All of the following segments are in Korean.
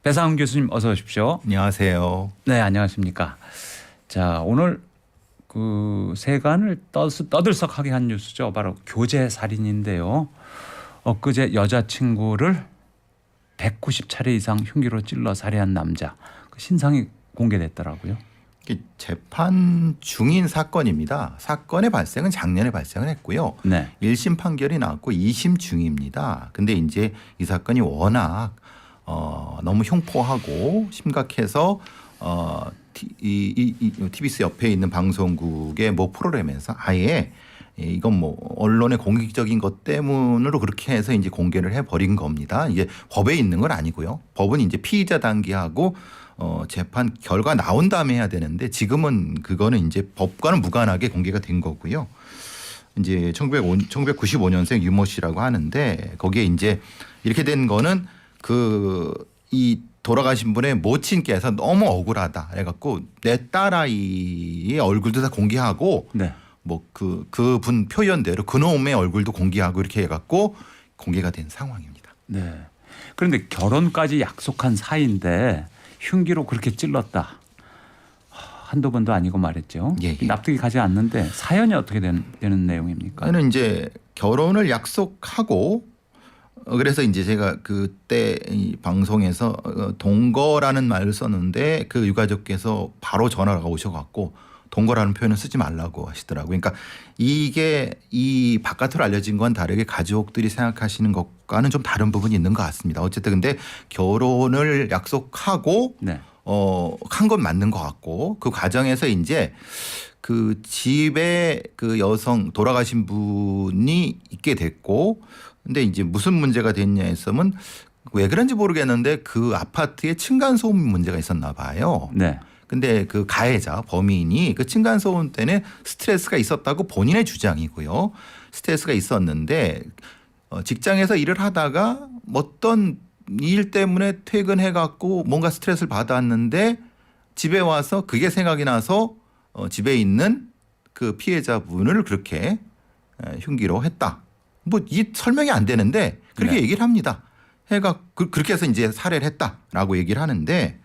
배상훈 교수님 어서 오십시오. 안녕하세요. 네, 안녕하십니까. 자, 오늘 그 세간을 떠들썩하게 한 뉴스죠. 바로 교제 살인인데요. 엊그제 여자친구를 190차례 이상 흉기로 찔러 살해한 남자. 그 신상이 공개됐더라고요. 재판 중인 사건입니다. 사건의 발생은 작년에 발생을 했고요. 네. 1심 판결이 나왔고 2심 중입니다. 근데 이제 이 사건이 워낙 너무 흉포하고 심각해서 TBS 옆에 있는 방송국의 뭐 프로그램에서 아예 이건 뭐 언론의 공익적인 것 때문으로 그렇게 해서 이제 공개를 해버린 겁니다. 이게 법에 있는 건 아니고요. 법은 이제 피의자 단계하고 재판 결과 나온 다음에 해야 되는데 지금은 그거는 이제 법과는 무관하게 공개가 된 거고요. 이제 1995년생 유모 씨라고 하는데 거기에 이제 이렇게 된 거는 이 돌아가신 분의 모친께서 너무 억울하다 해갖고 내 딸아이의 얼굴도 다 공개하고 네. 뭐 그분 표현대로 그놈의 얼굴도 공개하고 이렇게 해갖고 공개가 된 상황입니다. 네. 그런데 결혼까지 약속한 사이인데 흉기로 그렇게 찔렀다. 한두 번도 아니고 말했죠. 예. 납득이 가지 않는데 사연이 어떻게 되는 내용입니까? 저는 이제 결혼을 약속하고 그래서 이제 제가 그때 이 방송에서 동거라는 말을 썼는데 그 유가족께서 바로 전화가 오셔갖고 동거라는 표현을 쓰지 말라고 하시더라고요. 그러니까 이게 이 바깥으로 알려진 건 다르게 가족들이 생각하시는 것과는 좀 다른 부분이 있는 것 같습니다. 어쨌든 근데 결혼을 약속하고 네. 한 건 맞는 것 같고 그 과정에서 이제 그 집에 그 여성 돌아가신 분이 있게 됐고 근데 이제 무슨 문제가 됐냐 했으면 왜 그런지 모르겠는데 그 아파트에 층간소음 문제가 있었나 봐요. 네. 근데 그 가해자 범인이 그 층간소음 때문에 스트레스가 있었다고 본인의 주장이고요. 스트레스가 있었는데 직장에서 일을 하다가 어떤 일 때문에 퇴근해 갖고 뭔가 스트레스를 받았는데 집에 와서 그게 생각이 나서 집에 있는 그 피해자분을 그렇게 흉기로 했다. 뭐 이 설명이 안 되는데 그렇게 네. 얘기를 합니다. 해가 그렇게 해서 이제 살해를 했다라고 얘기를 하는데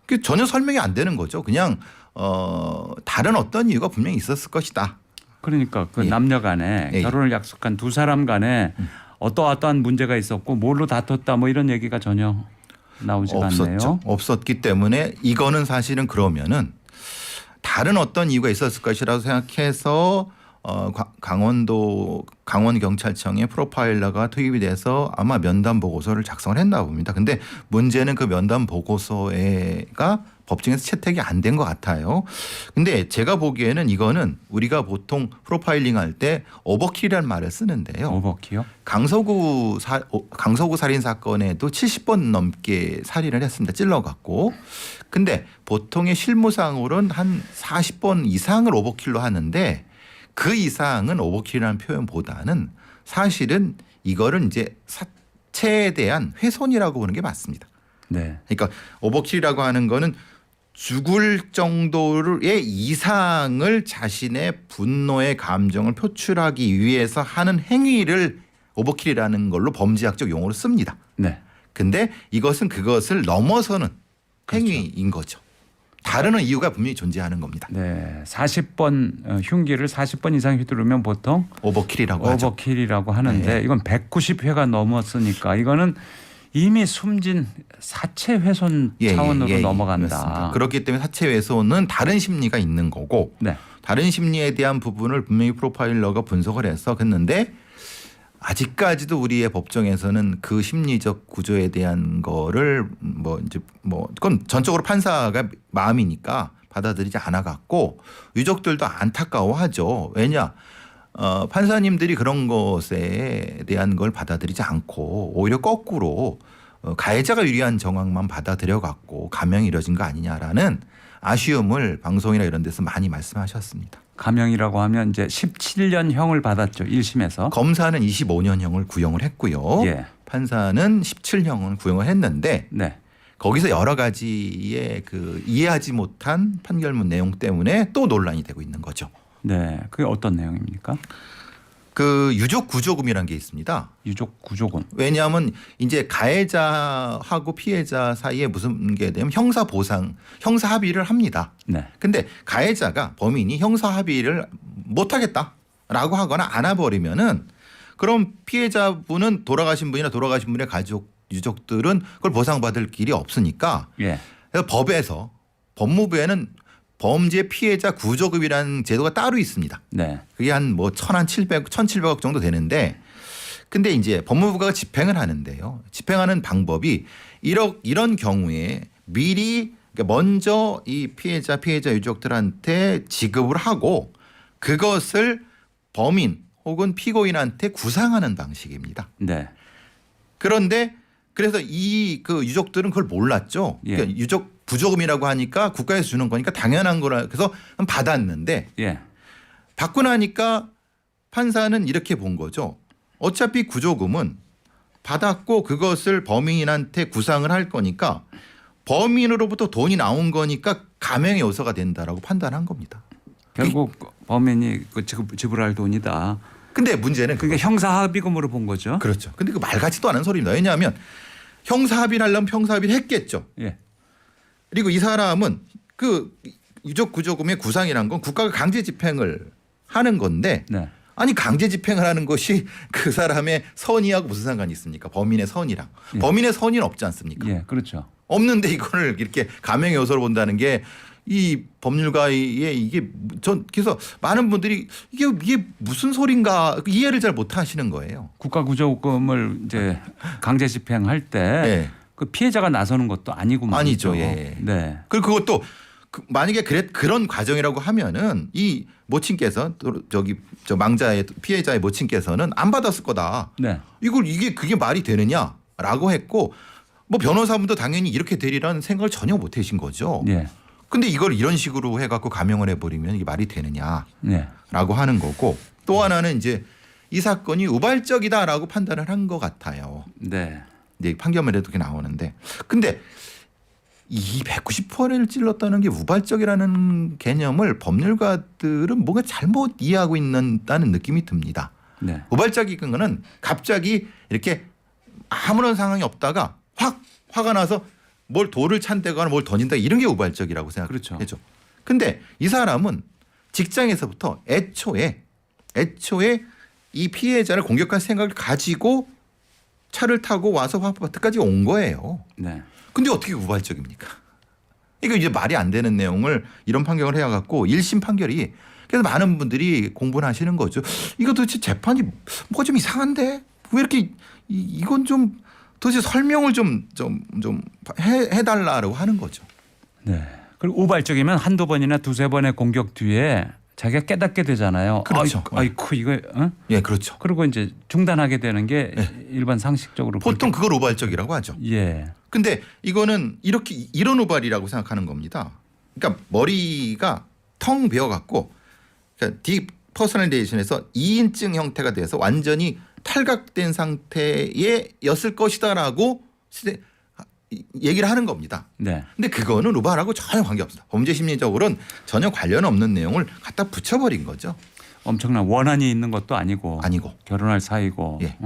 그게 전혀 설명이 안 되는 거죠. 그냥 다른 어떤 이유가 분명히 있었을 것이다. 그러니까 그 예. 남녀 간에 예. 결혼을 약속한 두 사람 간에 어떠한 문제가 있었고 뭘로 다퉜다 뭐 이런 얘기가 전혀 나오지가 않네요. 없었죠. 없었기 때문에 이거는 사실은 그러면은 다른 어떤 이유가 있었을 것이라고 생각해서 강원경찰청에 프로파일러가 투입이 돼서 아마 면담 보고서를 작성을 했나 봅니다. 근데 문제는 그 면담 보고서가 법정에서 채택이 안 된 것 같아요. 근데 제가 보기에는 이거는 우리가 보통 프로파일링 할 때 오버킬이라는 말을 쓰는데요. 오버키요? 강서구 살인 사건에도 70번 넘게 살인을 했습니다. 찔러갖고. 근데 보통의 실무상으로는 한 40번 이상을 오버킬로 하는데 그 이상은 오버킬이라는 표현보다는 사실은 이거를 이제 사체에 대한 훼손이라고 보는 게 맞습니다. 네. 그러니까 오버킬이라고 하는 거는 죽을 정도의 이상을 자신의 분노의 감정을 표출하기 위해서 하는 행위를 오버킬이라는 걸로 범죄학적 용어로 씁니다. 네. 근데 이것은 그것을 넘어서는 행위인 거죠. 다른 이유가 분명히 존재하는 겁니다. 네. 40번 흉기를 40번 이상 휘두르면 보통 오버킬이라고 하죠. 오버킬이라고 하는데 네. 이건 190회가 넘었으니까 이거는 이미 숨진 사체 훼손 차원으로 넘어간다. 그렇습니다. 그렇기 때문에 사체 훼손은 다른 심리가 있는 거고 네. 다른 심리에 대한 부분을 분명히 프로파일러가 분석을 해서 했는데 아직까지도 우리의 법정에서는 그 심리적 구조에 대한 거를 그건 전적으로 판사가 마음이니까 받아들이지 않아 갖고 유족들도 안타까워하죠. 왜냐? 판사님들이 그런 것에 대한 걸 받아들이지 않고 오히려 거꾸로 가해자가 유리한 정황만 받아들여 갖고 감형이 이뤄진 거 아니냐라는 아쉬움을 방송이나 이런 데서 많이 말씀하셨습니다. 감형이라고 하면 이제 17년형을 받았죠. 1심에서. 검사는 25년형을 구형을 했고요. 예. 판사는 17형을 구형을 했는데 네. 거기서 여러 가지의 그 이해하지 못한 판결문 내용 때문에 또 논란이 되고 있는 거죠. 네. 그게 어떤 내용입니까? 그 유족 구조금이라는 게 있습니다. 유족 구조금. 왜냐하면 이제 가해자하고 피해자 사이에 무슨 게 되면 형사 보상, 형사 합의를 합니다. 네. 근데 가해자가 범인이 형사 합의를 못 하겠다라고 하거나 안 해버리면은 그럼 피해자분은 돌아가신 분이나 돌아가신 분의 가족 유족들은 그걸 보상받을 길이 없으니까 예. 그래서 법에서 법무부에는 범죄 피해자 구조금이라는 제도가 따로 있습니다. 네. 그게 한 뭐 1,700억 정도 되는데 근데 이제 법무부가 집행을 하는데요. 집행하는 방법이 이런 경우에 미리 그러니까 먼저 이 피해자 유족들한테 지급을 하고 그것을 범인 혹은 피고인한테 구상하는 방식입니다. 네. 그런데 그래서 이 그 유족들은 그걸 몰랐죠. 예. 그러니까 유족 구조금이라고 하니까 국가에서 주는 거니까 당연한 거라 그래서 받았는데 예. 받고 나니까 판사는 이렇게 본 거죠. 어차피 구조금은 받았고 그것을 범인한테 구상을 할 거니까 범인으로부터 돈이 나온 거니까 감형의 요소가 된다라고 판단한 겁니다. 결국 범인이 그 지불할 돈이다. 근데 문제는 그게 형사 합의금으로 본 거죠. 그렇죠. 근데 그 말 같지도 않은 소리입니다. 왜냐하면 형사 합의를 하려면 형사 합의를 했겠죠. 예. 그리고 이 사람은 그 유족 구조금의 구상이란 건 국가가 강제 집행을 하는 건데 네. 아니 강제 집행을 하는 것이 그 사람의 선의하고 무슨 상관이 있습니까? 범인의 선의랑. 예. 범인의 선의는 없지 않습니까? 예. 그렇죠. 없는데 이거를 이렇게 감형의 요소로 본다는 게 이 법률가의 이게 전 그래서 많은 분들이 이게 무슨 소린가 이해를 잘 못 하시는 거예요. 국가 구조금을 이제 강제 집행할 때 그 네. 피해자가 나서는 것도 아니고 말이죠. 아니죠. 예. 네. 그리고 그것도 만약에 그런 과정이라고 하면은 이 모친께서 저 망자의 피해자의 모친께서는 안 받았을 거다. 네. 그게 말이 되느냐라고 했고 뭐 변호사분도 당연히 이렇게 되리라는 생각을 전혀 못 하신 거죠. 예. 근데 이걸 이런 식으로 해갖고 감형을 해버리면 이게 말이 되느냐라고 네. 하는 거고 또 하나는 이제 이 사건이 우발적이다라고 판단을 한 것 같아요. 네. 이제 판결문에도 그렇게 나오는데 근데 이 190%를 찔렀다는 게 우발적이라는 개념을 법률가들은 뭔가 잘못 이해하고 있다는 느낌이 듭니다. 네. 우발적인 거는 갑자기 이렇게 아무런 상황이 없다가 확 화가 나서 뭘 돌을 찬다거나 뭘 던진다 이런 게 우발적이라고 생각해죠. 그렇죠. 근데 이 사람은 직장에서부터 애초에 이 피해자를 공격할 생각을 가지고 차를 타고 와서 아파트까지 온 거예요. 네. 근데 어떻게 우발적입니까? 이거 이제 말이 안 되는 내용을 이런 판결을 해갖고 1심 판결이 그래서 많은 분들이 공부를 하시는 거죠. 이거 도대체 재판이 뭐가 좀 이상한데 왜 이렇게 이건 좀 도대체 설명을 좀 해달라고 하는 거죠. 네. 그리고 우발적이면 한두 번이나 두세 번의 공격 뒤에 자기가 깨닫게 되잖아요. 그렇죠. 아이쿠 이거 어? 예, 그렇죠. 그리고 이제 중단하게 되는 게 일반 상식적으로 보통 그걸 우발적이라고 하죠. 예. 근데 이거는 이런 우발이라고 생각하는 겁니다. 그러니까 머리가 텅 비어갖고 그러니까 디퍼스널레이션에서 2인증 형태가 돼서 완전히 탈각된 상태였을 것이다라고 얘기를 하는 겁니다. 네. 근데 그거는 우발하고 전혀 관계없어요. 범죄 심리적으로는 전혀 관련 없는 내용을 갖다 붙여버린 거죠. 엄청난 원한이 있는 것도 아니고 결혼할 사이고 예.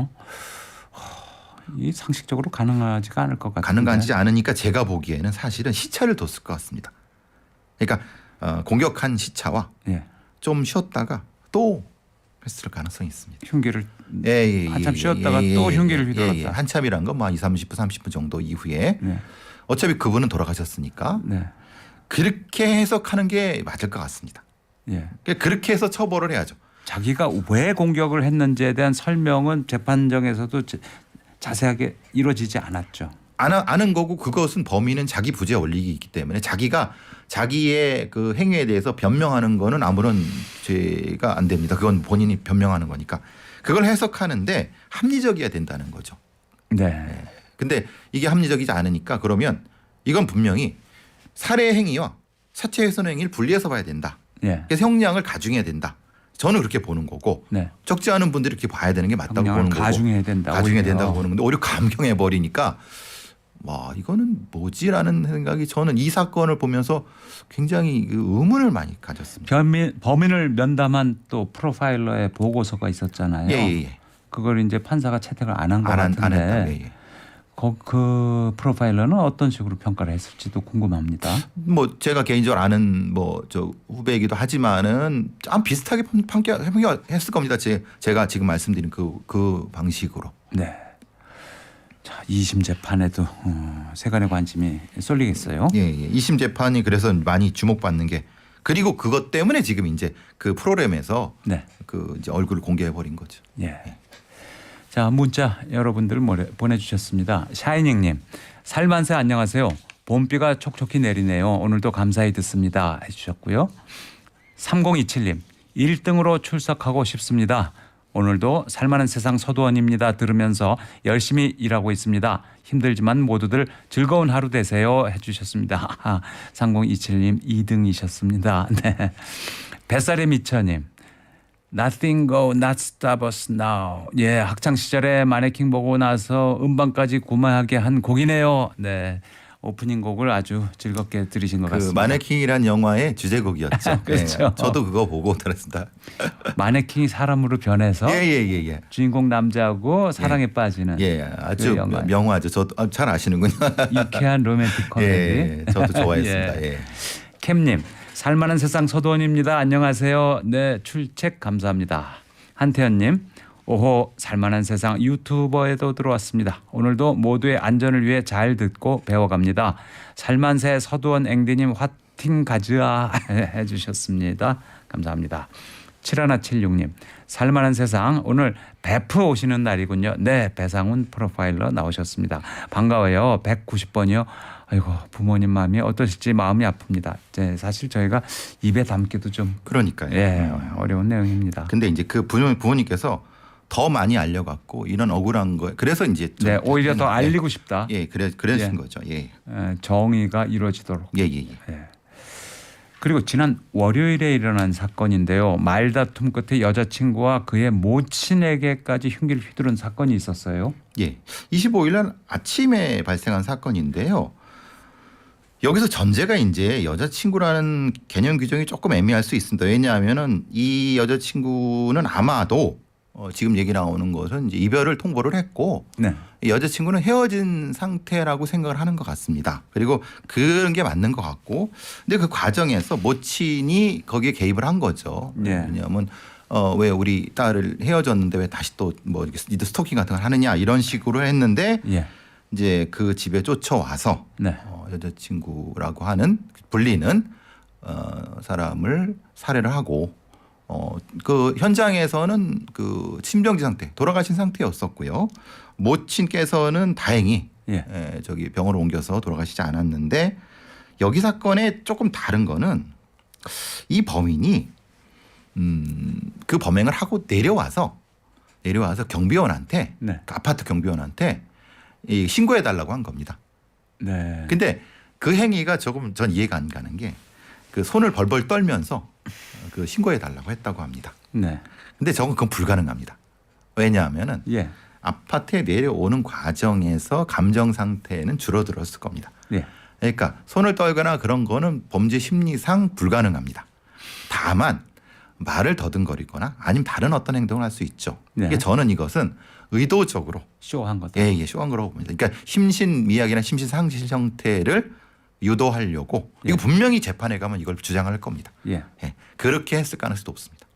이 상식적으로 가능하지가 않을 것 같아요. 가능하지 않으니까 제가 보기에는 사실은 시차를 뒀을 것 같습니다. 그러니까 공격한 시차와 예. 좀 쉬었다가 또 했을 가능성이 있습니다. 흉기를 한참 예, 쉬었다가 또 흉기를 휘둘렀다. 한참이란 건 뭐 30분 30분 정도 이후에 네. 어차피 그분은 돌아가셨으니까 네. 그렇게 해석하는 게 맞을 것 같습니다. 예. 그렇게 해서 처벌을 해야죠. 자기가 왜 공격을 했는지에 대한 설명은 재판정에서도 자세하게 이루어지지 않았죠. 아는 거고 그것은 범인은 자기 부재 원리이기 때문에 자기가 자기의 그 행위에 대해서 변명하는 거는 아무런 죄가 안 됩니다. 그건 본인이 변명하는 거니까 그걸 해석하는데 합리적이어야 된다는 거죠. 네. 근데 이게 합리적이지 않으니까 그러면 이건 분명히 살해 행위와 사체 훼손 행위를 분리해서 봐야 된다. 예. 그래서 형량을 가중해야 된다. 저는 그렇게 보는 거고 네. 적지 않은 분들이 이렇게 봐야 되는 게 맞다고 보는 거고 가중해야 된다. 가중해야 된다고 보는 건데 오히려 감경해 버리니까 와 이거는 뭐지라는 생각이 저는 이 사건을 보면서 굉장히 그 의문을 많이 가졌습니다. 범인을 면담한 또 프로파일러의 보고서가 있었잖아요. 예. 그걸 이제 판사가 채택을 안 한 것 안 같은데 했다. 예. 그 프로파일러는 어떤 식으로 평가를 했을지도 궁금합니다. 뭐 제가 개인적으로 아는 뭐 저 후배이기도 하지만은 좀 비슷하게 판결했을 겁니다. 제가 지금 말씀드린 그 방식으로. 네. 자, 2심 재판에도 세간의 관심이 쏠리겠어요. 예. 2심 재판이 그래서 많이 주목받는 게 그리고 그것 때문에 지금 이제 그 프로그램에서 네. 그 이제 얼굴을 공개해 버린 거죠. 예. 자, 문자 여러분들 보내주셨습니다. 샤이닝님, 살만세 안녕하세요. 봄비가 촉촉히 내리네요. 오늘도 감사히 듣습니다. 해주셨고요. 3027님, 1등으로 출석하고 싶습니다. 오늘도 살만한 세상 서두원입니다. 들으면서 열심히 일하고 있습니다. 힘들지만 모두들 즐거운 하루 되세요. 해주셨습니다. 3027님 2등이셨습니다. 네. 뱃살의 미처님. Nothing go, not stop us now. 예, 학창 시절에 마네킹 보고 나서 음반까지 구매하게 한 곡이네요. 네, 오프닝 곡을 아주 즐겁게 들으신 것 그 같습니다. 마네킹이란 영화의 주제곡이었죠. 그렇죠. 예, 저도 그거 보고 들었습니다. 마네킹이 사람으로 변해서 예. 주인공 남자하고 사랑에 빠지는 예, 아주 그 영화. 명화죠. 저도 잘 아시는군요. 유쾌한 로맨틱 코미디. 예, 저도 좋아했습니다. 예. 캠님, 살만한 세상 서도원입니다. 안녕하세요. 네, 출첵 감사합니다. 한태현님, 오호 살만한 세상 유튜버에도 들어왔습니다. 오늘도 모두의 안전을 위해 잘 듣고 배워갑니다. 살만세 서두원 앵디님 화팅 가즈아 해주셨습니다. 감사합니다. 7176님, 살만한 세상 오늘 베프 오시는 날이군요. 네, 배상훈 프로파일러 나오셨습니다. 반가워요. 190번이요. 아이고 부모님 마음이 어떠실지 마음이 아픕니다. 이제 사실 저희가 입에 담기도 좀 그러니까요. 예, 어려운 내용입니다. 근데 이제 그 부모님께서 더 많이 알려갖고 이런 억울한 거 그래서 이제 좀 네, 오히려 더 알리고 싶다. 예, 그러신 예. 거죠. 예. 정의가 이루어지도록. 예. 예. 그리고 지난 월요일에 일어난 사건인데요. 말다툼 끝에 여자친구와 그의 모친에게까지 흉기를 휘두른 사건이 있었어요. 예. 25일 날 아침에 발생한 사건인데요. 여기서 전제가 이제 여자친구라는 개념 규정이 조금 애매할 수 있습니다. 왜냐하면은 이 여자친구는 아마도 지금 얘기 나오는 것은 이제 이별을 통보를 했고 네. 이 여자친구는 헤어진 상태라고 생각을 하는 것 같습니다. 그리고 그런 게 맞는 것 같고 근데 그 과정에서 모친이 거기에 개입을 한 거죠. 네. 왜냐하면 왜 우리 딸을 헤어졌는데 왜 다시 또 뭐 이렇게 스토킹 같은 걸 하느냐 이런 식으로 했는데 예. 이제 그 집에 쫓아와서 네. 여자친구라고 하는 불리는 사람을 살해를 하고 그 현장에서는 그 심정지 상태 돌아가신 상태였었고요. 모친께서는 다행히 예. 저기 병원으로 옮겨서 돌아가시지 않았는데 여기 사건에 조금 다른 거는 이 범인이 그 범행을 하고 내려와서 경비원한테 네. 그 아파트 경비원한테 이 신고해 달라고 한 겁니다. 네. 근데 그 행위가 조금 전 이해가 안 가는 게 그 손을 벌벌 떨면서 그 신고해 달라고 했다고 합니다. 네. 근데 저건 그건 불가능합니다. 왜냐하면은 예. 아파트에 내려오는 과정에서 감정 상태는 줄어들었을 겁니다. 예. 그러니까 손을 떨거나 그런 거는 범죄 심리상 불가능합니다. 다만 말을 더듬거리거나 아니면 다른 어떤 행동을 할 수 있죠. 네. 이게 저는 이것은 의도적으로 쇼한 거다. 예, 쇼한 거라고 봅니다. 그러니까 심신미약이나 심신상실 형태를 유도하려고 이거 분명히 재판에 가면 이걸 주장할 겁니다. 예. 예, 그렇게 했을 가능성도 없습니다.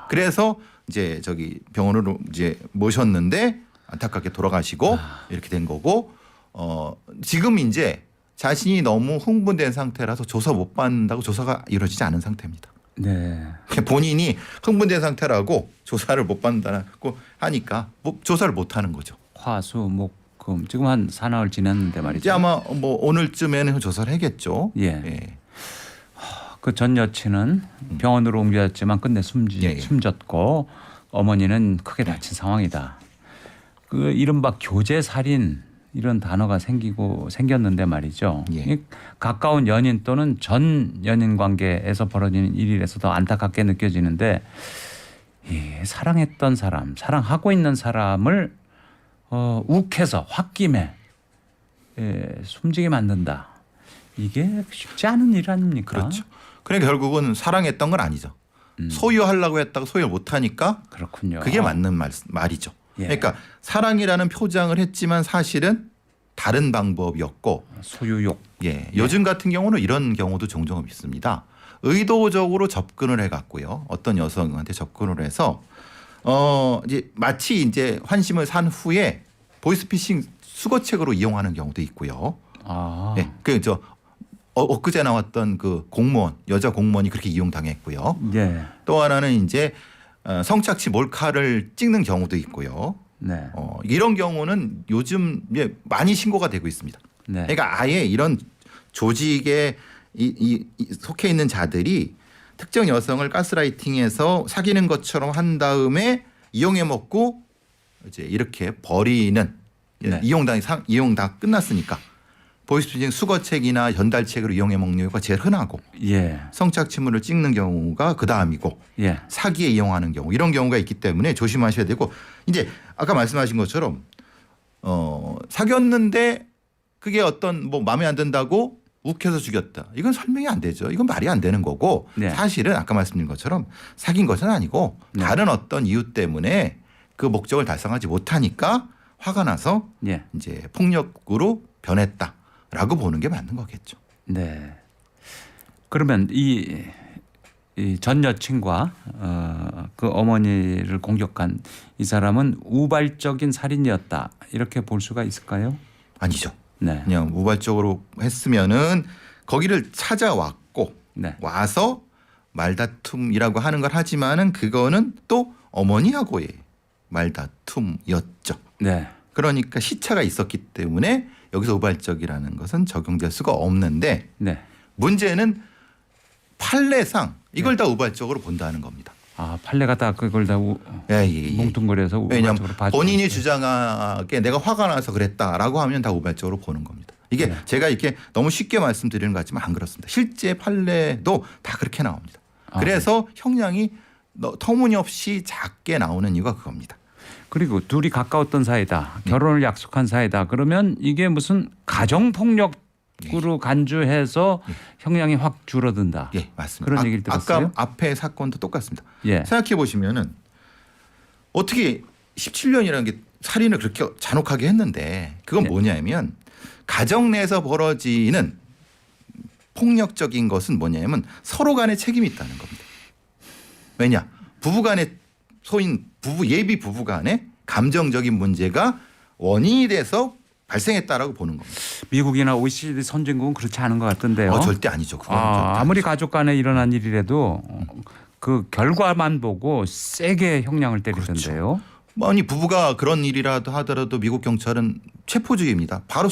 그래서 이제 저기 병원으로 이제 모셨는데 안타깝게 돌아가시고 이렇게 된 거고 지금 이제 자신이 너무 흥분된 상태라서 조사 못 받는다고 조사가 이루어지지 않은 상태입니다. 네. 본인이 흥분된 상태라고 조사를 못 받는다고 하니까 조사를 못 하는 거죠. 화수 목금 지금 한 사나흘 지났는데 말이죠. 이제 아마 뭐 오늘쯤에는 조사를 하겠죠. 예. 그 전 여친은 병원으로 옮겨졌지만 끝내 예. 숨졌고 어머니는 크게 다친 상황이다. 그 이른바 교제 살인 이런 단어가 생겼는데 말이죠. 예. 이 가까운 연인 또는 전 연인 관계에서 벌어지는 일이라서 더 안타깝게 느껴지는데 사랑했던 사람, 사랑하고 있는 사람을 욱해서 홧김에 숨지게 만든다. 이게 쉽지 않은 일 아닙니까? 그렇죠. 그러니까 결국은 사랑했던 건 아니죠. 소유하려고 했다가 소유를 못하니까 그렇군요. 그게 맞는 말이죠. 예. 그러니까 사랑이라는 표장을 했지만 사실은 다른 방법이었고 소유욕. 예, 요즘 같은 경우는 이런 경우도 종종 있습니다. 의도적으로 접근을 해갖고요. 어떤 여성한테 접근을 해서 이제 마치 이제 환심을 산 후에 보이스피싱 수거책으로 이용하는 경우도 있고요. 아. 예, 그저 엊그제 나왔던 그 공무원 여자 공무원이 그렇게 이용당했고요. 예. 또 하나는 이제 성착취 몰카를 찍는 경우도 있고요. 네. 이런 경우는 요즘 많이 신고가 되고 있습니다. 네. 그러니까 아예 이런 조직에 속해 있는 자들이 특정 여성을 가스라이팅해서 사귀는 것처럼 한 다음에 이용해 먹고 이제 이렇게 버리는 네. 이용 다 끝났으니까 보이스피싱 수거책이나 전달책으로 이용해 먹는 경우가 제일 흔하고 예. 성착취물을 찍는 경우가 그 다음이고 예. 사기에 이용하는 경우 이런 경우가 있기 때문에 조심하셔야 되고 이제 아까 말씀하신 것처럼 사귀었는데 그게 어떤 뭐 마음에 안 든다고 욱해서 죽였다. 이건 설명이 안 되죠. 이건 말이 안 되는 거고 네. 사실은 아까 말씀드린 것처럼 사귄 것은 아니고 네. 다른 어떤 이유 때문에 그 목적을 달성하지 못하니까 화가 나서 예. 이제 폭력으로 변했다라고 보는 게 맞는 거겠죠. 네. 그러면 이 전 여친과 그 어머니를 공격한 이 사람은 우발적인 살인이었다 이렇게 볼 수가 있을까요? 아니죠. 네. 그냥 우발적으로 했으면은 거기를 찾아왔고 네. 와서 말다툼이라고 하는 걸 하지만은 그거는 또 어머니하고의 말다툼이었죠. 네. 그러니까 시차가 있었기 때문에 여기서 우발적이라는 것은 적용될 수가 없는데 네. 문제는 판례상 이걸 다 우발적으로 본다는 겁니다. 아 판례가 다 그걸 다 예. 뭉뚱그려서 왜냐하면 우발적으로 봐주고 본인이 있어요. 주장하기에 내가 화가 나서 그랬다라고 하면 다 우발적으로 보는 겁니다. 이게 네. 제가 이렇게 너무 쉽게 말씀드리는 것 같지만 안 그렇습니다. 실제 판례도 다 그렇게 나옵니다. 그래서 형량이 터무니없이 작게 나오는 이유가 그겁니다. 그리고 둘이 가까웠던 사이다. 결혼을 약속한 사이다. 그러면 이게 무슨 가정폭력으로 간주해서 형량이 확 줄어든다. 예, 맞습니다. 그런 얘기를 들었어요. 아까 앞에 사건도 똑같습니다. 예. 생각해 보시면은 어떻게 17년이라는 게 살인을 그렇게 잔혹하게 했는데 그건 예. 뭐냐면 가정 내에서 벌어지는 폭력적인 것은 뭐냐면 서로 간의 책임이 있다는 겁니다. 왜냐? 부부 간의 예비 부부 간의 감정적인 문제가 원인이 돼서 발생했다라고 보는 겁니다. 미국이나 OECD 선진국은 그렇지 않은 것 같던데요. 절대 아니죠. 그건 절대 아무리 아니죠. 가족 간에 일어난 일이라도 그 결과만 보고 세게 형량을 때리던데요. 아니 부부가 그런 일이라도 하더라도 미국 경찰은 체포주의입니다. 바로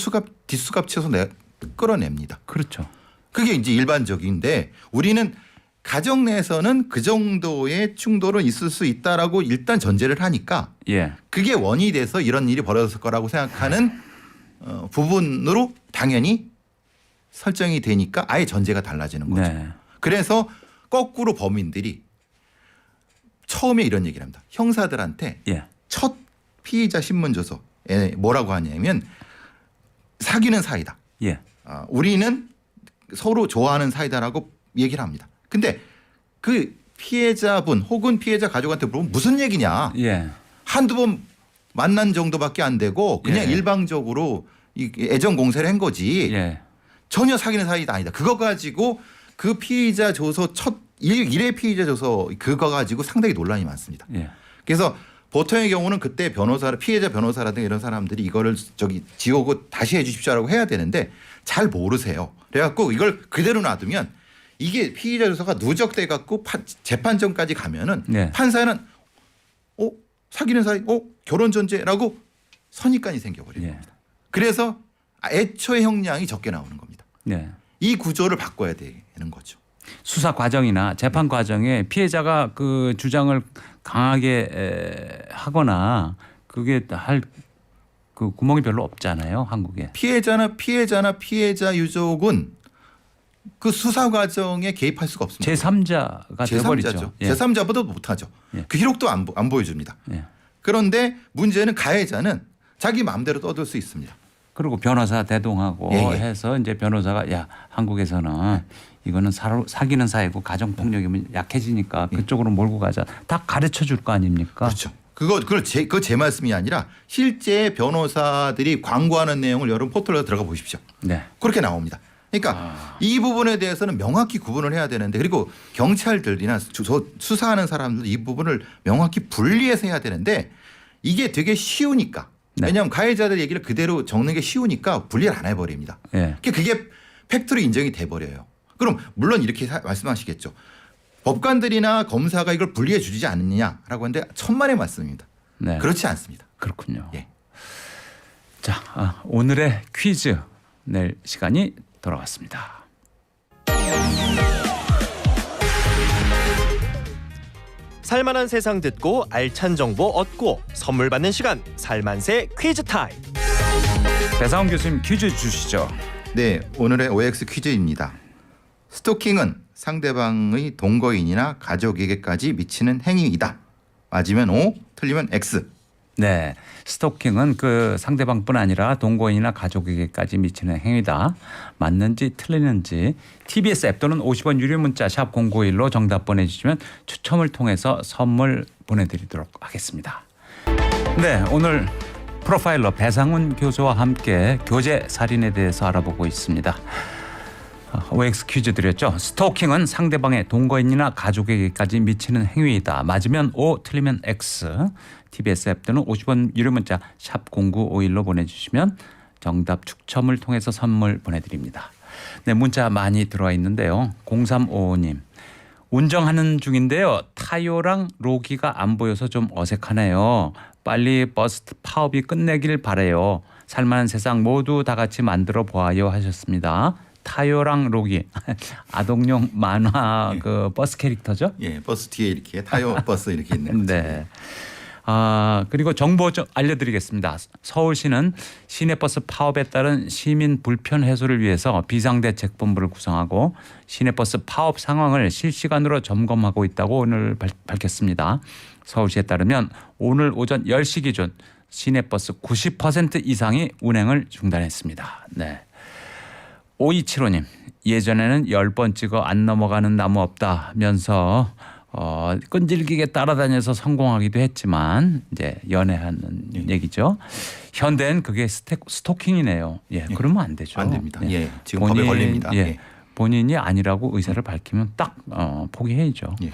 뒷수갑 쳐서 끌어냅니다. 그렇죠. 그게 이제 일반적인데 우리는 가정 내에서는 그 정도의 충돌은 있을 수 있다라고 일단 전제를 하니까 예. 그게 원인이 돼서 이런 일이 벌어졌을 거라고 생각하는 부분으로 당연히 설정이 되니까 아예 전제가 달라지는 거죠. 네. 그래서 거꾸로 범인들이 처음에 이런 얘기를 합니다. 형사들한테 예. 첫 피의자 신문조서에 뭐라고 하냐면 사귀는 사이다. 예. 우리는 서로 좋아하는 사이다라고 얘기를 합니다. 근데 그 피해자분 혹은 피해자 가족한테 물어보면 무슨 얘기냐. 예. 한두 번 만난 정도밖에 안 되고 그냥 예. 일방적으로 애정 공세를 한 거지. 예. 전혀 사귀는 사이다 아니다. 그거 가지고 그 피의자 조서 일회 피의자 조서 그거 가지고 상당히 논란이 많습니다. 예. 그래서 보통의 경우는 그때 피해자 변호사라든가 이런 사람들이 이거를 지우고 다시 해 주십시오라고 해야 되는데 잘 모르세요. 그래갖고 이걸 그대로 놔두면 이게 피의자 조서가 누적돼 갖고 재판 전까지 가면은 네. 판사는 사귀는 사이 결혼 전제라고 선입관이 생겨버리는 예. 겁니다. 그래서 애초에 형량이 적게 나오는 겁니다. 네. 이 구조를 바꿔야 되는 거죠. 수사 과정이나 재판 과정에 피해자가 그 주장을 강하게 하거나 그게 할 그 구멍이 별로 없잖아요, 한국에. 피해자 유족은 그 수사 과정에 개입할 수가 없습니다. 제3자가 되어버리죠. 제3자죠. 예. 제3자보다 못하죠. 예. 그 기록도 안 보여줍니다. 예. 그런데 문제는 가해자는 자기 마음대로 떠들 수 있습니다. 그리고 변호사 대동하고 예, 예. 해서 이제 변호사가 야 한국에서는 이거는 사귀는 사이고 가정 폭력이면 약해지니까 그쪽으로 몰고 가자. 다 가르쳐 줄 거 아닙니까? 그렇죠. 그거 제 말씀이 아니라 실제 변호사들이 광고하는 내용을 여러분 포털에 들어가 보십시오. 네. 그렇게 나옵니다. 그러니까 이 부분에 대해서는 명확히 구분을 해야 되는데 그리고 경찰들이나 수사하는 사람들 이 부분을 명확히 분리해서 해야 되는데 이게 되게 쉬우니까 네. 왜냐하면 가해자들 얘기를 그대로 적는 게 쉬우니까 분리를 안 해버립니다. 네. 그게 팩트로 인정이 돼버려요. 그럼 물론 이렇게 말씀하시겠죠. 법관들이나 검사가 이걸 분리해 주지 않느냐라고 하는데 천만의 말씀입니다. 네. 그렇지 않습니다. 그렇군요. 예. 자, 오늘의 퀴즈 낼 시간이 돌아왔습니다. 살만한 세상 듣고 알찬 정보 얻고 선물 받는 시간 살만세 퀴즈 타임. 배상훈 교수님 퀴즈 주시죠. 네, 오늘의 OX 퀴즈입니다. 스토킹은 상대방의 동거인이나 가족에게까지 미치는 행위이다. 맞으면 O, 틀리면 X. 네, 스토킹은 그 상대방뿐 아니라 동거인이나 가족에게까지 미치는 행위다. 맞는지 틀리는지 TBS 앱 또는 50원 유료 문자 샵 0951로 정답 보내주시면 추첨을 통해서 선물 보내드리도록 하겠습니다. 네, 오늘 프로파일러 배상훈 교수와 함께 교제 살인에 대해서 알아보고 있습니다. OX 퀴즈 드렸죠. 스토킹은 상대방의 동거인이나 가족에게까지 미치는 행위이다. 맞으면 O, 틀리면 X. TBS 앱 또는 50원 유료 문자 샵 0951로 보내주시면 정답 추첨을 통해서 선물 보내드립니다. 네, 문자 많이 들어와 있는데요. 0355님. 운전하는 중인데요. 타요랑 로기가 안 보여서 좀 어색하네요. 빨리 버스 파업이 끝내길 바래요. 살만한 세상 모두 다 같이 만들어 보아요 하셨습니다. 타요랑 로기 아동용 만화 그 버스 캐릭터죠? 예, 버스 뒤에 이렇게 타요 버스 이렇게 있는 거죠. 네. 그리고 정보 좀 알려드리겠습니다. 서울시는 시내버스 파업에 따른 시민 불편 해소를 위해서 비상대책본부를 구성하고 시내버스 파업 상황을 실시간으로 점검하고 있다고 오늘 밝혔습니다. 서울시에 따르면 오늘 오전 10시 기준 시내버스 90% 이상이 운행을 중단했습니다. 네. 5275님. 예전에는 10번 찍어 안 넘어가는 나무 없다면서 끈질기게 따라다녀서 성공하기도 했지만 이제 연애하는 얘기죠. 현대는 그게 스토킹이네요. 예, 그러면 안 되죠. 안 됩니다. 예. 예, 지금 법에 걸립니다. 예, 예. 본인이 아니라고 의사를 밝히면 딱 포기해야죠. 예.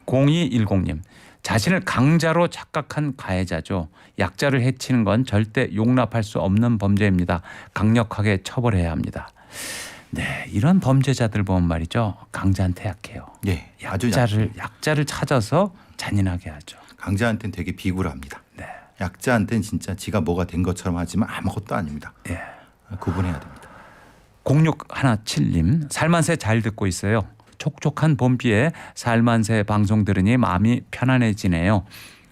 0210님. 자신을 강자로 착각한 가해자죠. 약자를 해치는 건 절대 용납할 수 없는 범죄입니다. 강력하게 처벌해야 합니다. 네, 이런 범죄자들 보면 말이죠. 강자한테 약해요. 예, 아주 약자를 찾아서 잔인하게 하죠. 강자한테는 되게 비굴합니다. 네. 약자한테는 진짜 지가 뭐가 된 것처럼 하지만 아무것도 아닙니다. 예. 구분해야 됩니다. 0617님. 살만세 잘 듣고 있어요. 촉촉한 봄비에 살만세 방송 들으니 마음이 편안해지네요.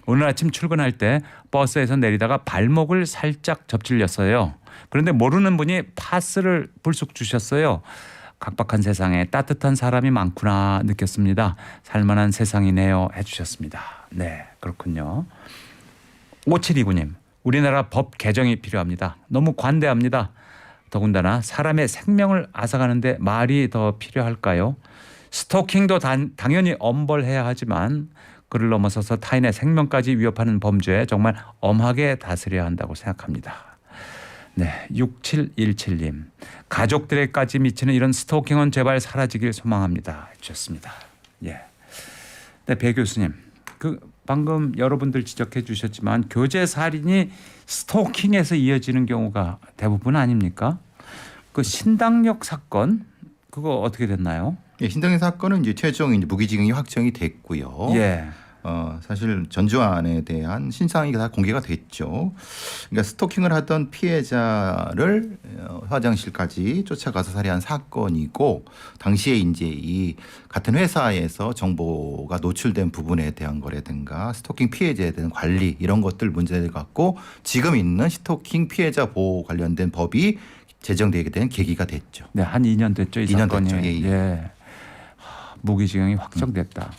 오늘 아침 출근할 때 버스에서 내리다가 발목을 살짝 접질렸어요. 그런데 모르는 분이 파스를 불쑥 주셨어요. 각박한 세상에 따뜻한 사람이 많구나 느꼈습니다. 살만한 세상이네요 해주셨습니다. 네, 그렇군요. 5729님. 우리나라 법 개정이 필요합니다. 너무 관대합니다. 더군다나 사람의 생명을 앗아가는데 말이 더 필요할까요? 스토킹도 당연히 엄벌해야 하지만 그를 넘어서서 타인의 생명까지 위협하는 범죄에 정말 엄하게 다스려야 한다고 생각합니다. 네, 6717님. 가족들에까지 미치는 이런 스토킹은 제발 사라지길 소망합니다. 해주셨습니다. 예. 네, 배 교수님. 방금 여러분들 지적해 주셨지만 교제 살인이 스토킹에서 이어지는 경우가 대부분 아닙니까? 그 신당역 사건 그거 어떻게 됐나요? 예, 신당역 사건은 이제 최종 이제 무기징역이 확정이 됐고요. 예. 사실 전주안에 대한 신상이 다 공개가 됐죠. 그러니까 스토킹을 하던 피해자를 화장실까지 쫓아가서 살해한 사건이고 당시에 이제 이 같은 회사에서 정보가 노출된 부분에 대한 거라든가 스토킹 피해자에 대한 관리 이런 것들 문제를 갖고 지금 있는 스토킹 피해자 보호 관련된 법이 제정되게 된 계기가 됐죠. 네, 한 2년 됐죠, 이 2년 사건이. 됐죠. 예, 예. 예. 무기징역이 확정됐다.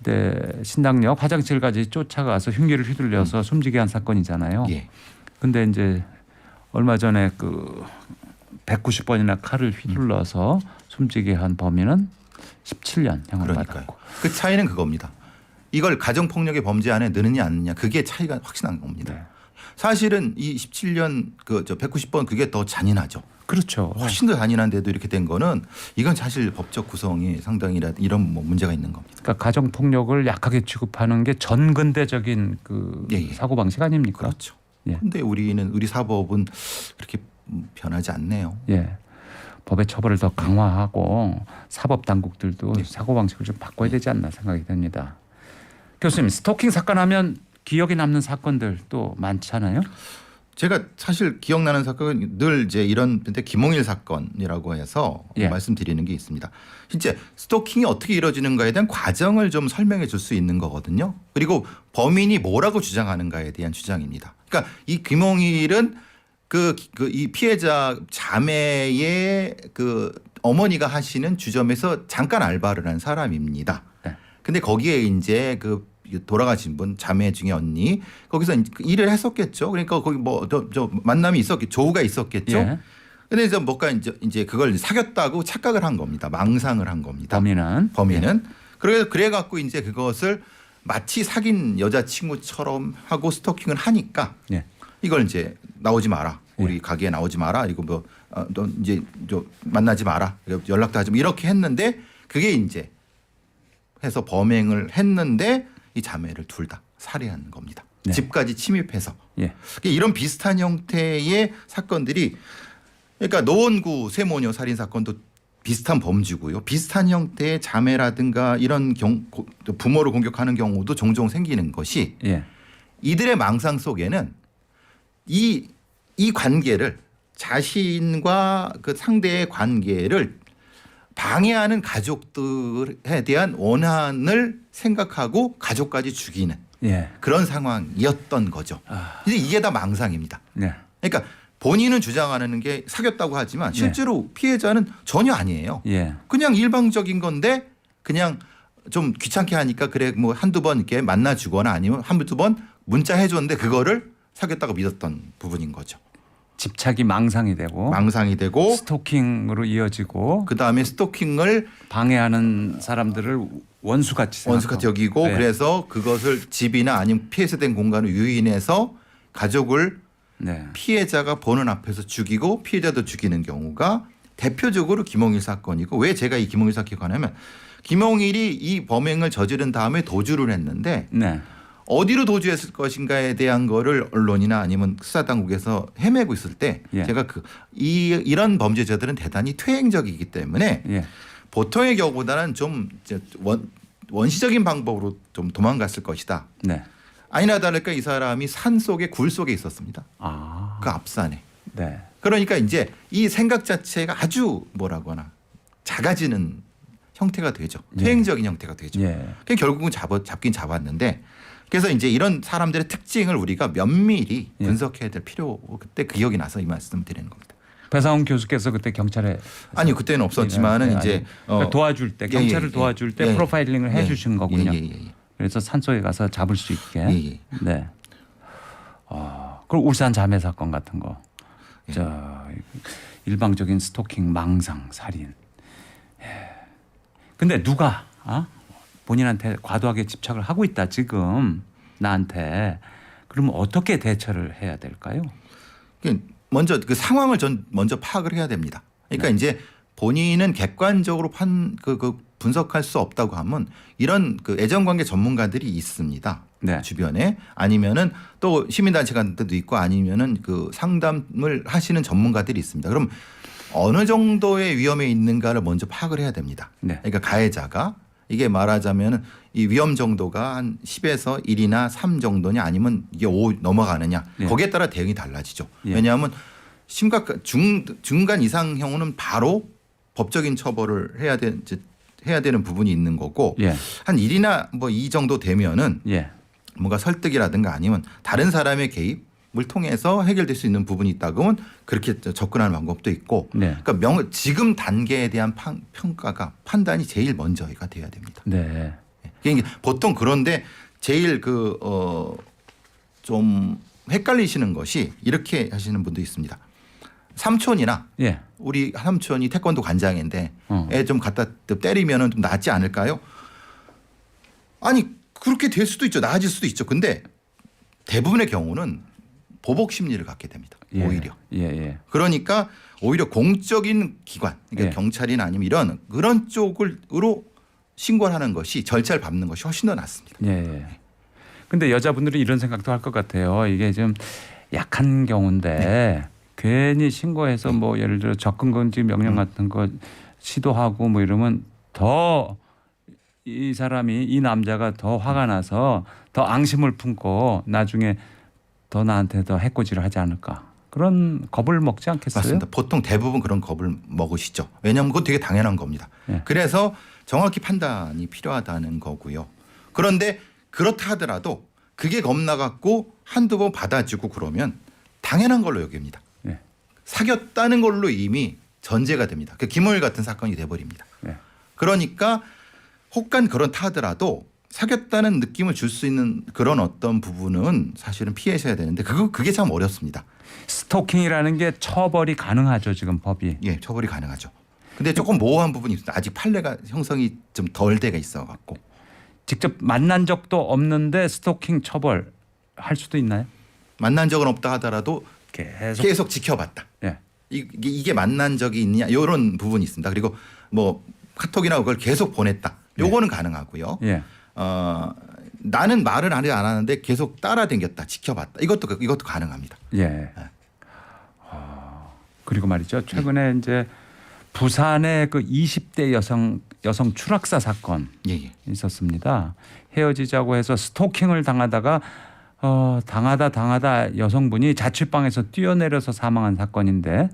네, 신당역 화장실까지 쫓아가서 흉기를 휘둘려서 숨지게 한 사건이잖아요. 예. 근데 이제 얼마 전에 그 190번이나 칼을 휘둘러서 숨지게 한 범인은 17년형을 그러니까요. 받았고. 그 차이는 그겁니다. 이걸 가정폭력의 범죄 안에 넣느냐 안 넣느냐 그게 차이가 확실한 겁니다. 네. 사실은 이 17년 그 저 190번 그게 더 잔인하죠. 그렇죠. 훨씬 더 잔인한데도 이렇게 된 거는 이건 사실 법적 구성이 상당히 이런 뭐 문제가 있는 겁니다. 그러니까 가정 폭력을 약하게 취급하는 게 전근대적인 그 예, 예. 사고 방식 아닙니까? 그렇죠. 예. 근데 우리 사법은 그렇게 변하지 않네요. 예. 법의 처벌을 더 강화하고 사법 당국들도 사고 방식을 좀 바꿔야 되지 않나 생각이 듭니다. 교수님, 스토킹 사건 하면 기억에 남는 사건들 또 많잖아요. 제가 사실 기억나는 사건은 늘 이제 이런 근데 김홍일 사건이라고 해서 예. 말씀드리는 게 있습니다. 실제 스토킹이 어떻게 이루어지는가에 대한 과정을 좀 설명해 줄 수 있는 거거든요. 그리고 범인이 뭐라고 주장하는가에 대한 주장입니다. 그러니까 이 김홍일은 이 피해자 자매의 그 어머니가 하시는 주점에서 잠깐 알바를 한 사람입니다. 네. 근데 거기에 이제 그 돌아가신 분 자매 중에 언니 거기서 일을 했었겠죠. 그러니까 거기 뭐 저 만남이 있었겠죠. 조우가 있었겠죠. 예. 근데 이제 뭔가 이제 그걸 사귀었다고 착각을 한 겁니다. 망상을 한 겁니다. 범인은 그래 갖고 이제 그것을 마치 사귄 여자친구처럼 하고 스토킹을 하니까 예. 이걸 이제 나오지 마라. 우리 가게에 나오지 마라. 이거 뭐 너 이제 만나지 마라. 연락도 하지 마. 이렇게 했는데 그게 이제 해서 범행을 했는데 이 자매를 둘 다 살해한 겁니다. 네. 집까지 침입해서. 예. 이런 비슷한 형태의 사건들이 그러니까 노원구 세모녀 살인 사건도 비슷한 범죄고요. 비슷한 형태의 자매라든가 이런 부모를 공격하는 경우도 종종 생기는 것이 예. 이들의 망상 속에는 이 관계를 자신과 그 상대의 관계를 방해하는 가족들에 대한 원한을 생각하고 가족까지 죽이는 예. 그런 상황이었던 거죠. 이제 이게 다 망상입니다. 네. 그러니까 본인은 주장하는 게 사귀었다고 하지만 실제로 피해자는 전혀 아니에요. 예. 그냥 일방적인 건데 그냥 좀 귀찮게 하니까 그래 뭐 한두 번 이렇게 만나주거나 아니면 한두 번 문자 해줬는데 그거를 사귀었다고 믿었던 부분인 거죠. 집착이 망상이 되고 망상이 되고 스토킹으로 이어지고 그다음에 스토킹을 방해하는 사람들을 원수같이 생각하고. 원수같이 여기고 네. 그래서 그것을 집이나 아니면 폐쇄된 공간을 유인해서 가족을 네. 피해자가 보는 앞에서 죽이고 피해자도 죽이는 경우가 대표적으로 김홍일 사건이고 왜 제가 이 김홍일 사건을 가냐면 김홍일이 이 범행을 저지른 다음에 도주를 했는데 네. 어디로 도주했을 것인가에 대한 거를 언론이나 아니면 수사당국에서 헤매고 있을 때 예. 제가 이런 범죄자들은 대단히 퇴행적이기 때문에 예. 보통의 경우보다는 좀 원시적인 방법으로 좀 도망갔을 것이다. 네. 아니나 다를까 이 사람이 산 속에 굴 속에 있었습니다. 아. 그 앞산에. 네. 그러니까 이제 이 생각 자체가 아주 뭐라거나 작아지는 형태가 되죠. 퇴행적인 형태가 되죠. 예. 그러니까 결국은 잡긴 잡았는데 그래서 이제 이런 사람들의 특징을 우리가 면밀히 예. 분석해야 될 필요 그때 그 기억이 나서 이 말씀을 드리는 겁니다. 배상훈 교수께서 그때 경찰에 아니 그때는 없었지만은 네, 이제 그러니까 도와줄 때 경찰을 도와줄 때 프로파일링을 해주신 거군요. 예. 그래서 산속에 가서 잡을 수 있게. 예. 네. 그리고 울산 자매 사건 같은 거. 예. 저 일방적인 스토킹, 망상, 살인. 예. 근데 누가 본인한테 과도하게 집착을 하고 있다 지금 나한테. 그러면 어떻게 대처를 해야 될까요? 먼저 그 상황을 먼저 파악을 해야 됩니다. 그러니까 이제 본인은 객관적으로 분석할 수 없다고 하면 이런 그 애정관계 전문가들이 있습니다. 네. 주변에 아니면은 또 시민단체가들도 있고 아니면은 그 상담을 하시는 전문가들이 있습니다. 그럼 어느 정도의 위험에 있는가를 먼저 파악을 해야 됩니다. 네. 그러니까 가해자가 이게 말하자면은 이 위험 정도가 한 10에서 1이나 3 정도냐 아니면 이게 5 넘어가느냐 예. 거기에 따라 대응이 달라지죠. 예. 왜냐하면 심각한 중간 이상형은 바로 법적인 처벌을 해야 되는 부분이 있는 거고 예. 한 1이나 뭐 2 정도 되면은 예. 뭔가 설득이라든가 아니면 다른 사람의 개입을 통해서 해결될 수 있는 부분이 있다 그러면 그렇게 접근하는 방법도 있고 네. 그러니까 지금 단계에 대한 평가가 판단이 제일 먼저가 돼야 됩니다. 네. 그러니까 보통 그런데 제일 좀 헷갈리시는 것이 이렇게 하시는 분도 있습니다. 삼촌이나 예. 우리 삼촌이 태권도 관장인데 어. 애 좀 갖다 때리면은 좀 낫지 않을까요? 아니 그렇게 될 수도 있죠. 나아질 수도 있죠. 근데 대부분의 경우는 보복 심리를 갖게 됩니다. 예. 오히려. 예, 예. 그러니까 오히려 공적인 기관, 그러니까 예. 경찰이나 아니면 이런 그런 쪽으로 신고를 하는 것이 절차를 밟는 것이 훨씬 더 낫습니다. 예. 근데 여자분들이 이런 생각도 할 것 같아요. 이게 좀 약한 경우인데 괜히 신고해서 뭐 예를 들어 접근 금지 명령 같은 거 시도하고 뭐 이러면 더 이 사람이 이 남자가 더 화가 나서 더 앙심을 품고 나중에 더 나한테 더 해코지를 하지 않을까. 그런 겁을 먹지 않겠어요? 맞습니다. 보통 대부분 그런 겁을 먹으시죠. 왜냐하면 그건 되게 당연한 겁니다. 예. 그래서 정확히 판단이 필요하다는 거고요. 그런데 그렇다 하더라도 그게 겁나갖고 한두 번 받아주고 그러면 당연한 걸로 여깁니다. 예. 사귀었다는 걸로 이미 전제가 됩니다. 그 김호일 같은 사건이 돼버립니다. 예. 그러니까 혹간 그렇다 하더라도 사귀었다는 느낌을 줄 수 있는 그런 어떤 부분은 사실은 피하셔야 되는데 그게 참 어렵습니다. 스토킹이라는 게 처벌이 가능하죠, 지금 법이. 예, 처벌이 가능하죠. 근데 조금 모호한 부분이 있습니다. 아직 판례가 형성이 좀 덜 돼가 있어 갖고. 직접 만난 적도 없는데 스토킹 처벌 할 수도 있나요? 만난 적은 없다 하더라도 계속 지켜봤다. 예. 이게 만난 적이 있냐 이런 부분이 있습니다. 그리고 뭐 카톡이나 그걸 계속 보냈다. 요거는 가능하고요. 예. 나는 말을 안 하는데 계속 따라다녔다, 지켜봤다. 이것도 가능합니다. 예. 그리고 말이죠. 최근에 이제 부산의 그 20대 여성 추락사 사건 예, 예. 있었습니다. 헤어지자고 해서 스토킹을 당하다가 당하다 여성분이 자취방에서 뛰어내려서 사망한 사건인데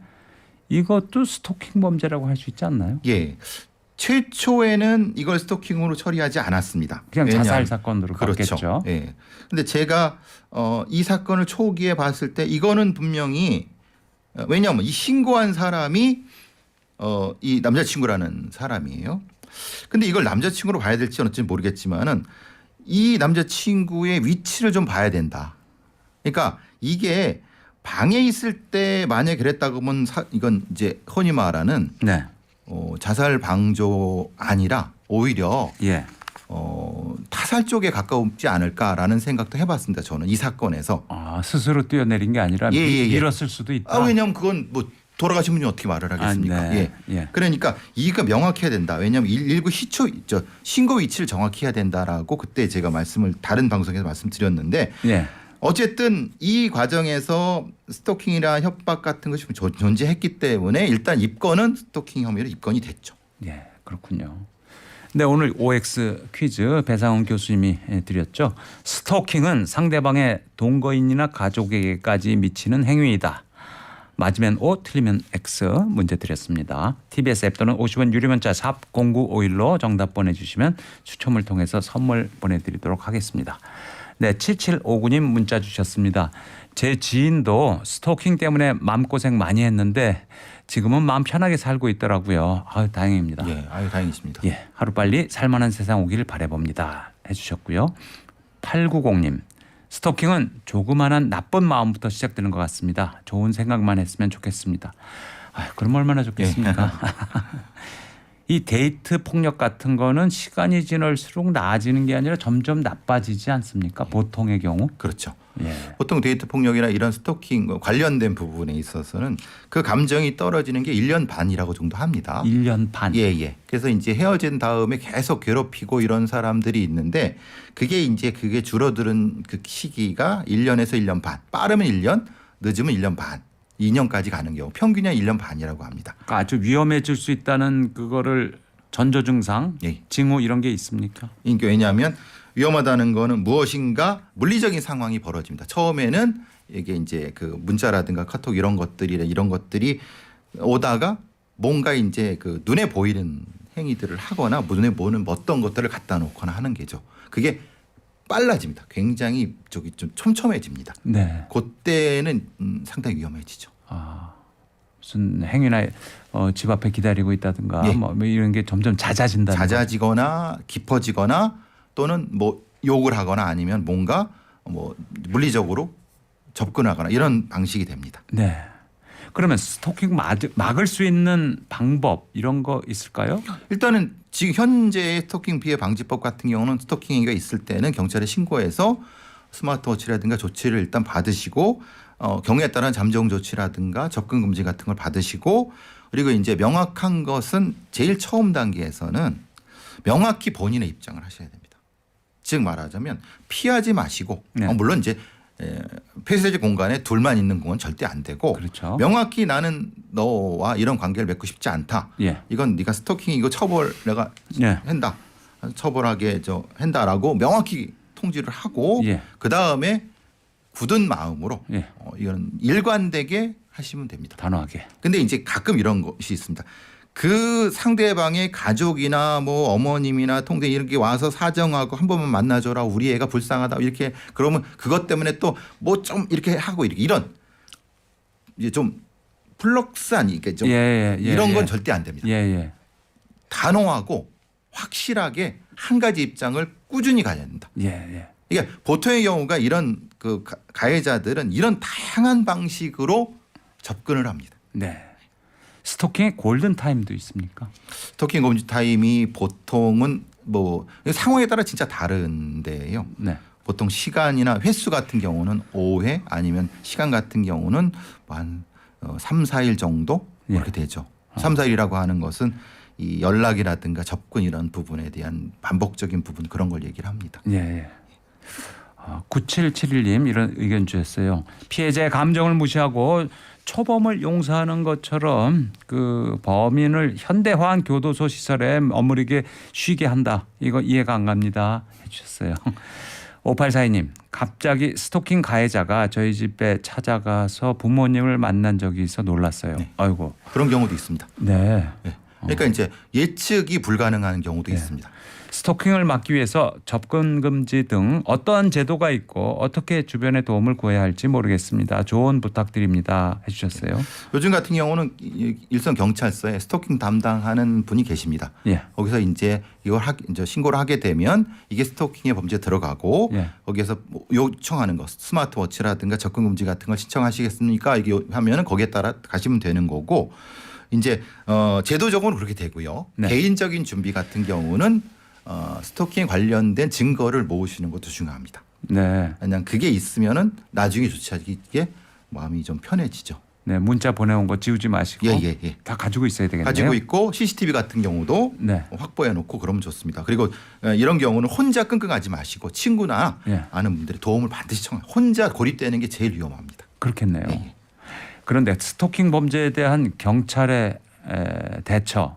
이것도 스토킹 범죄라고 할 수 있지 않나요? 예. 최초에는 이걸 스토킹으로 처리하지 않았습니다. 그냥 왜냐하면- 자살 사건으로 그렇죠. 봤겠죠. 예. 근데 제가 이 사건을 초기에 봤을 때 이거는 분명히 왜냐하면 이 신고한 사람이 이 남자친구라는 사람이에요. 근데 이걸 남자친구로 봐야 될지 어쩔지 모르겠지만은 이 남자친구의 위치를 좀 봐야 된다. 그러니까 이게 방에 있을 때 만약에 그랬다고 하면 이건 이제 흔히 말하는 네. 자살 방조 아니라 오히려 예. 타살 쪽에 가까우지 않을까라는 생각도 해봤습니다. 저는 이 사건에서. 스스로 뛰어내린 게 아니라 예. 밀었을 수도 있다. 왜냐하면 그건 뭐 돌아가신 분이 어떻게 말을 하겠습니까? 네. 예. 예. 그러니까 이가 명확해야 된다. 왜냐하면 119 신고 위치를 정확히 해야 된다라고 그때 제가 다른 방송에서 말씀드렸는데 예. 어쨌든 이 과정에서 스토킹이나 협박 같은 것이 존재했기 때문에 일단 스토킹 혐의로 입건이 됐죠. 예, 그렇군요. 네, 오늘 OX 퀴즈 배상훈 교수님이 드렸죠. 스토킹은 상대방의 동거인이나 가족에게까지 미치는 행위이다. 맞으면 O, 틀리면 X 문제 드렸습니다. TBS 앱 또는 50원 유료 문자 샵 0951로 정답 보내주시면 추첨을 통해서 선물 보내드리도록 하겠습니다. 네, 7759님 문자 주셨습니다. 제 지인도 스토킹 때문에 마음고생 많이 했는데 지금은 마음 편하게 살고 있더라고요. 다행입니다. 예, 다행이십니다. 예, 하루빨리 살만한 세상 오길 바라봅니다. 해주셨고요. 890님. 스토킹은 조그만한 나쁜 마음부터 시작되는 것 같습니다. 좋은 생각만 했으면 좋겠습니다. 그럼 얼마나 좋겠습니까? 이 데이트 폭력 같은 거는 시간이 지날수록 나아지는 게 아니라 점점 나빠지지 않습니까? 보통의 경우. 그렇죠. 예. 보통 데이트 폭력이나 이런 스토킹 관련된 부분에 있어서는 그 감정이 떨어지는 게 1년 반이라고 정도 합니다. 1년 반. 예. 그래서 이제 헤어진 다음에 계속 괴롭히고 이런 사람들이 있는데 그게 줄어드는 그 시기가 1년에서 1년 반. 빠르면 1년, 늦으면 1년 반. 2년까지 가는 경우 평균이 1년 반이라고 합니다. 그러니까 아주 위험해질 수 있다는 그거를 전조 증상, 예. 징후 이런 게 있습니까? 이게 왜냐하면 위험하다는 거는 무엇인가 물리적인 상황이 벌어집니다. 처음에는 이게 이제 그 문자라든가 카톡 이런 것들이 오다가 뭔가 이제 그 눈에 보이는 행위들을 하거나 눈에 보는 어떤 것들을 갖다 놓거나 하는 게죠. 그게 빨라집니다. 굉장히 좀 촘촘해집니다. 네. 그때는 상당히 위험해지죠. 무슨 행위나 집 앞에 기다리고 있다든가 예. 뭐 이런 게 점점 잦아진다는 잦아지거나 깊어지거나 또는 뭐 욕을 하거나 아니면 뭔가 뭐 물리적으로 접근하거나 이런 방식이 됩니다. 네. 그러면 스토킹 막을 수 있는 방법 이런 거 있을까요? 일단은 지금 현재 스토킹 피해 방지법 같은 경우는 스토킹 행위가 있을 때는 경찰에 신고해서 스마트워치라든가 조치를 일단 받으시고 경우에 따른 잠정 조치라든가 접근 금지 같은 걸 받으시고 그리고 이제 명확한 것은 제일 처음 단계에서는 명확히 본인의 입장을 하셔야 됩니다. 즉 말하자면 피하지 마시고 네. 물론 이제 폐쇄적 공간에 둘만 있는 건 절대 안 되고 그렇죠. 명확히 나는 너와 이런 관계를 맺고 싶지 않다. 예. 이건 네가 스토킹이고 처벌 내가 예. 한다. 처벌하게 한다라고 명확히 통지를 하고 예. 그다음에 굳은 마음으로 예. 이건 일관되게 하시면 됩니다. 단호하게. 근데 이제 가끔 이런 것이 있습니다. 그 상대방의 가족이나 뭐 어머님이나 통대 이렇게 와서 사정하고 한 번만 만나줘라 우리 애가 불쌍하다 이렇게 그러면 그것 때문에 또 뭐 좀 이렇게 하고 이런 이제 좀 플럭스 아니게 좀 이런 건 절대 안 됩니다. 예. 단호하고 확실하게 한 가지 입장을 꾸준히 가져야 된다. 예. 이게 보통의 경우가 이런 그 가해자들은 이런 다양한 방식으로 접근을 합니다. 네. 스토킹의 골든 타임도 있습니까? 스토킹 금지 타임이 보통은 뭐 상황에 따라 진짜 다른데요. 네. 보통 시간이나 횟수 같은 경우는 5회 아니면 시간 같은 경우는 한 3, 4일 정도 그렇게 예. 되죠. 3, 4일이라고 하는 것은 이 연락이라든가 접근 이런 부분에 대한 반복적인 부분 그런 걸 얘기를 합니다. 예. 9771님 이런 의견 주셨어요. 피해자의 감정을 무시하고 초범을 용서하는 것처럼 그 범인을 현대화한 교도소 시설에 머무르게 쉬게 한다. 이거 이해가 안 갑니다. 해주셨어요. 5842님 갑자기 스토킹 가해자가 저희 집에 찾아가서 부모님을 만난 적이 있어 놀랐어요. 네. 아이고. 그런 경우도 있습니다. 네. 네. 그러니까 이제 예측이 불가능한 경우도 있습니다. 스토킹을 막기 위해서 접근 금지 등 어떠한 제도가 있고 어떻게 주변의 도움을 구해야 할지 모르겠습니다. 조언 부탁드립니다. 해주셨어요. 요즘 같은 경우는 일선 경찰서에 스토킹 담당하는 분이 계십니다. 예. 거기서 이제 이걸 이제 신고를 하게 되면 이게 스토킹의 범죄에 들어가고 예. 거기에서 뭐 요청하는 것 스마트워치라든가 접근 금지 같은 걸 신청하시겠습니까? 이게 하면은 거기에 따라 가시면 되는 거고 이제 제도적으로 그렇게 되고요. 네. 개인적인 준비 같은 경우는 스토킹에 관련된 증거를 모으시는 것도 중요합니다. 네. 그냥 그게 있으면은 나중에 조치하기에 마음이 좀 편해지죠. 네. 문자 보내온 거 지우지 마시고 예. 다 가지고 있어야 되겠네요. 가지고 있고 CCTV 같은 경우도 네. 확보해 놓고 그러면 좋습니다. 그리고 이런 경우는 혼자 끙끙하지 마시고 친구나 예. 아는 분들의 도움을 반드시 청해. 혼자 고립되는 게 제일 위험합니다. 그렇겠네요. 예. 그런데 스토킹 범죄에 대한 경찰의 대처,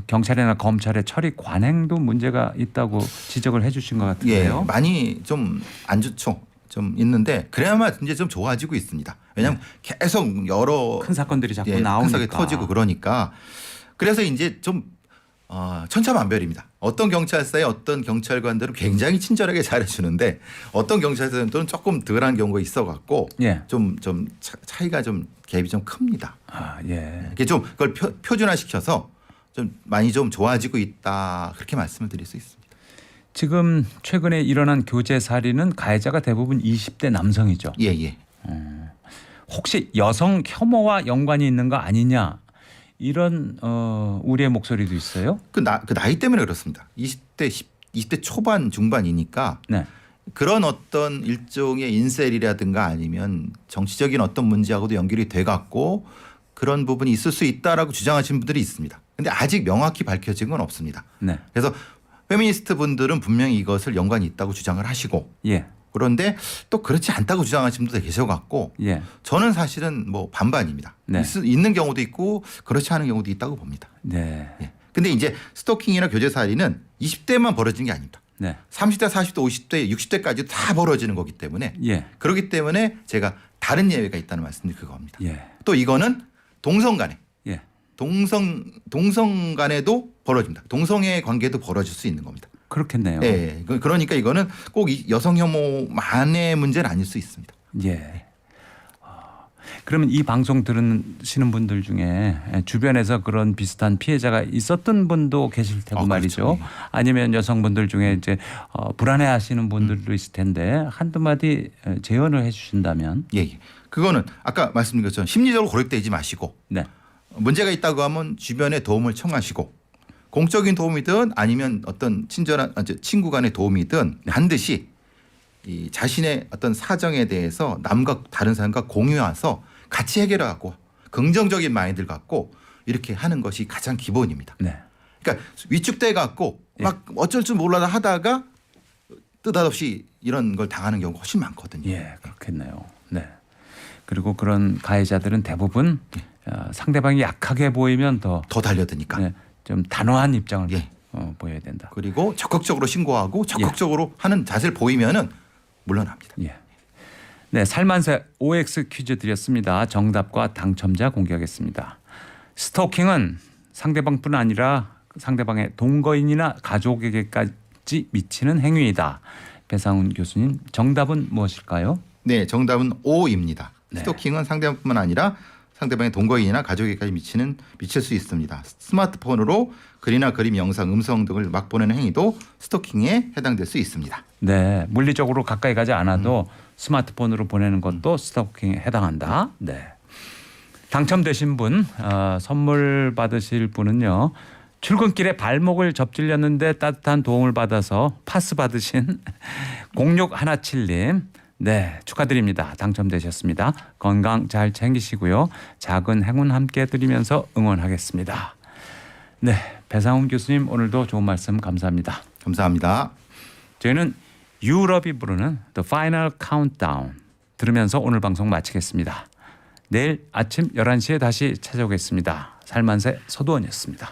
경찰이나 검찰의 처리 관행도 문제가 있다고 지적을 해 주신 것 같은데요. 예, 많이 좀 안 좋죠. 좀 있는데 그래야만 이제 좀 좋아지고 있습니다. 왜냐하면 계속 여러 큰 사건들이 자꾸 큰 나오니까. 사건이 터지고 그러니까 그래서 이제 좀 천차만별입니다. 어떤 경찰서에 어떤 경찰관들은 굉장히 친절하게 잘해주는데 어떤 경찰서는 조금 덜한 경우가 있어갖고 예. 좀 차이가 좀 갭이 좀 큽니다. 아, 예. 이게 좀 그걸 표준화시켜서 좀 많이 좀 좋아지고 있다 그렇게 말씀을 드릴 수 있습니다. 지금 최근에 일어난 교제 살인은 가해자가 대부분 20대 남성이죠. 예. 혹시 여성 혐오와 연관이 있는 거 아니냐 이런 우리의 목소리도 있어요. 그 나이 때문에 그렇습니다. 20대 초반 중반이니까 네. 그런 어떤 일종의 인셀이라든가 아니면 정치적인 어떤 문제하고도 연결이 돼 갖고 그런 부분이 있을 수 있다라고 주장하시는 분들이 있습니다. 근데 아직 명확히 밝혀진 건 없습니다. 네. 그래서 페미니스트 분들은 분명히 이것을 연관이 있다고 주장을 하시고 예. 그런데 또 그렇지 않다고 주장하시는 분도 계셔 갖고 예. 저는 사실은 뭐 반반입니다. 네. 있는 경우도 있고 그렇지 않은 경우도 있다고 봅니다. 네. 예. 근데 이제 스토킹이나 교제살인은 20대만 벌어지는 게 아닙니다. 네. 30대, 40대, 50대, 60대까지 다 벌어지는 거기 때문에 예. 그렇기 때문에 제가 다른 예외가 있다는 말씀을 그겁니다. 예. 또 이거는 동성 간에 예. 동성 간에도 벌어집니다. 동성의 관계도 벌어질 수 있는 겁니다. 그렇겠네요. 예. 그러니까 이거는 꼭 여성 혐오만의 문제는 아닐 수 있습니다. 예. 그러면 이 방송 들으시는 분들 중에 주변에서 그런 비슷한 피해자가 있었던 분도 계실 테고 말이죠. 그렇죠. 아니면 여성분들 중에 이제 불안해하시는 분들도 있을 텐데 한두 마디 제언을 해주신다면. 예. 그거는 아까 말씀드린 것처럼 심리적으로 고립되지 마시고 네. 문제가 있다고 하면 주변에 도움을 청하시고 공적인 도움이든 아니면 어떤 친절한 친구 간의 도움이든 반드시 이 자신의 어떤 사정에 대해서 남과 다른 사람과 공유해서 같이 해결하고 긍정적인 마인드를 갖고 이렇게 하는 것이 가장 기본입니다. 네. 그러니까 위축돼 갖고 막 어쩔 줄 몰라 하다가 뜻없이 이런 걸 당하는 경우가 훨씬 많거든요. 예, 그렇겠네요. 네. 그리고 그런 가해자들은 대부분 상대방이 약하게 보이면 더 달려드니까. 네, 좀 단호한 입장을 예. 보여야 된다. 그리고 적극적으로 신고하고 적극적으로 하는 자세를 보이면은 물러납니다. 예. 네, 살만세 OX 퀴즈 드렸습니다. 정답과 당첨자 공개하겠습니다. 스토킹은 상대방뿐 아니라 상대방의 동거인이나 가족에게까지 미치는 행위이다. 배상훈 교수님, 정답은 무엇일까요? 네, 정답은 O입니다. 네. 스토킹은 상대방뿐만 아니라 상대방의 동거인이나 가족에게까지 미칠 수 있습니다. 스마트폰으로 글이나 그림, 영상, 음성 등을 막 보내는 행위도 스토킹에 해당될 수 있습니다. 네, 물리적으로 가까이 가지 않아도 스마트폰으로 보내는 것도 스토킹에 해당한다. 네. 당첨되신 분, 선물 받으실 분은요. 출근길에 발목을 접질렸는데 따뜻한 도움을 받아서 파스 받으신 0617님. 네, 축하드립니다. 당첨되셨습니다. 건강 잘 챙기시고요. 작은 행운 함께 드리면서 응원하겠습니다. 네, 배상훈 교수님 오늘도 좋은 말씀 감사합니다. 감사합니다. 저희는 유럽이 부르는 The Final Countdown 들으면서 오늘 방송 마치겠습니다. 내일 아침 11시에 다시 찾아오겠습니다. 살만세 서두원이었습니다.